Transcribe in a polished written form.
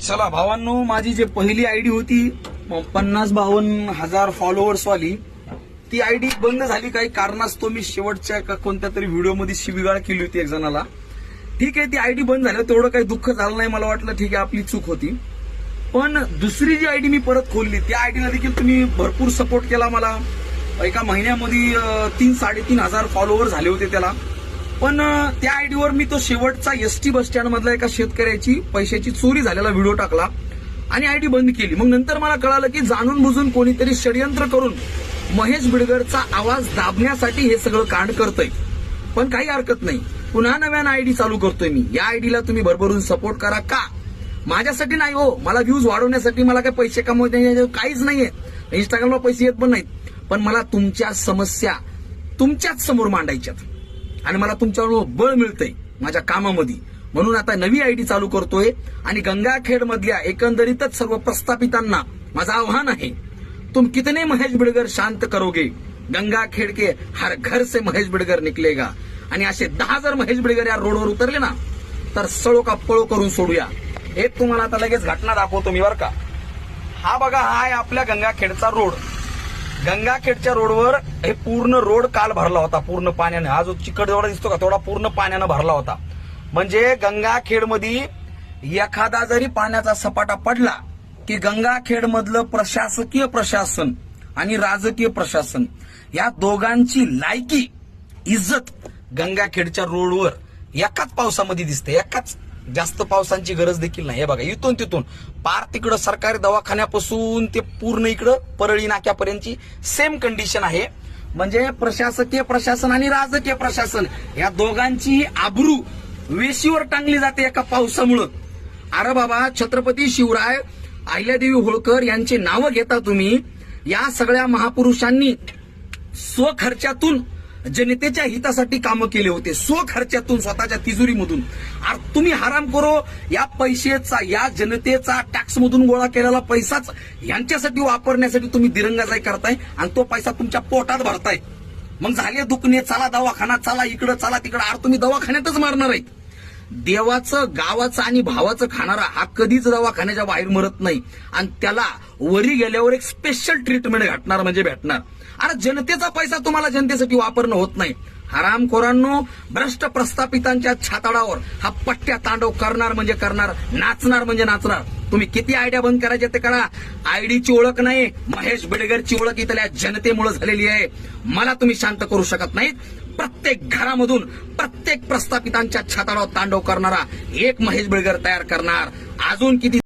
चला भावांनो, माझी जी पहिली आयडी होती 50-52 हजार फॉलोअर्स वाली, ती आयडी बंद झाली. काही कारणास्तव मी शेवटच्या कोणत्या तरी व्हिडिओमध्ये शिवीगाळ केली होती एक जणाला. ठीक आहे, ती आयडी बंद झाली, तेवढं काही दुःख झालं नाही. मला वाटलं ठीक आहे आपली चूक होती. पण दुसरी जी आयडी मी परत खोलली, त्या आयडीला देखील तुम्ही भरपूर सपोर्ट केला मला. एका महिन्यामध्ये 3-3.5 हजार फॉलोअर झाले होते त्याला. पण त्या आयडीवर मी तो शेवटचा एसटी बस स्टँड मधला एका शेतकऱ्याची पैशाची चोरी झालेला व्हिडिओ टाकला आणि आयडी बंद केली. मग नंतर मला कळालं की जाणून बुजून कोणीतरी षडयंत्र करून महेश बिडगरचा आवाज दाबण्यासाठी हे सगळं कांड करतय. पण काही हरकत नाही, पुन्हा नव्यानं आयडी चालू करतोय मी. या आयडीला तुम्ही भरभरून सपोर्ट करा. का? माझ्यासाठी नाही हो, मला व्ह्यूज वाढवण्यासाठी, मला काही पैसे कमवण्याचे काहीच नाहीये. इंस्टाग्रामला पैसे येत पण नाहीत. पण मला तुमच्या समस्या तुमच्याच समोर मांडायच्यात आणि मला तुमच्यावर बळ मिळतंय माझ्या कामामध्ये. म्हणून आता नवी आयडी चालू करतोय आणि गंगाखेड मधल्या एकंदरीतच सर्व प्रस्थापितांना माझं आव्हान आहे, तुम कितने महेश बिडगर शांत करोगे, गंगाखेड के हर घर से महेश बिडगर निकलेगा. आणि असे 10 जर महेश बिडगर या रोडवर उतरले ना, तर सळो का पळो करून सोडूया. हे तुम्हाला आता लगेच घटना दाखवतो मी, बरं का. हा बघा, हा आहे आपल्या गंगाखेडचा रोड. गंगाखेडच्या रोडवर हे पूर्ण रोड काल भरला होता पूर्ण पाण्याने. हा जो चिकट जेवढा दिसतो का तेवढा पूर्ण पाण्यानं भरला होता. म्हणजे गंगाखेडमध्ये एखादा जरी पाण्याचा सपाटा पडला की गंगाखेड मधलं प्रशासकीय प्रशासन आणि राजकीय प्रशासन या दोघांची लायकी, इज्जत गंगाखेडच्या रोडवर एकाच पावसामध्ये दिसते. एकाच, जास्त पावसांची गरज देखील नाही. हे बघा, इथून तिथून पार तिकडं सरकारी दवाखान्यापासून ते पूर्ण इकडं परळी नाक्यापर्यंतची सेम कंडिशन आहे. म्हणजे प्रशासकीय प्रशासन आणि राजकीय प्रशासन या दोघांची आबरू वेशीवर टांगली जाते एका पावसामुळं. अरे बाबा, छत्रपती शिवराय, अहिल्यादेवी होळकर यांचे नावं घेता तुम्ही. या सगळ्या महापुरुषांनी स्वखर्चातून जनतेच्या हितासाठी कामं केले होते, स्वखर्चातून, स्वतःच्या तिजोरीमधून. तुम्ही हरामखोरो या पैशाचा, या जनतेचा टॅक्समधून गोळा केलेला पैसाच यांच्यासाठी वापरण्यासाठी तुम्ही दिरंगाई करताय आणि तो पैसा तुमच्या पोटात भरताय. मग झाले दुखणे, चला दवाखाना, चला इकडं, चला तिकडं. अरे तुम्ही दवाखान्यातच मारणार आहेत. देवाचं, गावाचं आणि भावाचं खाणारा हा कधीच दवाखान्याच्या बाहेर मरत नाही आणि त्याला वरी गेल्यावर एक स्पेशल ट्रीटमेंट भेटणार म्हणजे भेटणार. अरे जनतेचा पैसा तुम्हाला जनतेसाठी वापरणं होत नाही. हरामखोरांनो, भ्रष्ट प्रस्थापितांच्या छाताडावर हा पट्ट्या तांडव करणार म्हणजे करणार, नाचणार म्हणजे नाचणार. तुम्ही किती आयडिया बंद करायचे ते करा. आयडीची ओळख नाही, महेश बिडगरची ओळख इथल्या जनतेमुळे झालेली आहे. मला तुम्ही शांत करू शकत नाहीत. प्रत्येक घरामधून प्रत्येक प्रस्थापितांच्या छाताडावर तांडव करणारा एक महेश बिडगर तयार करणार. अजून किती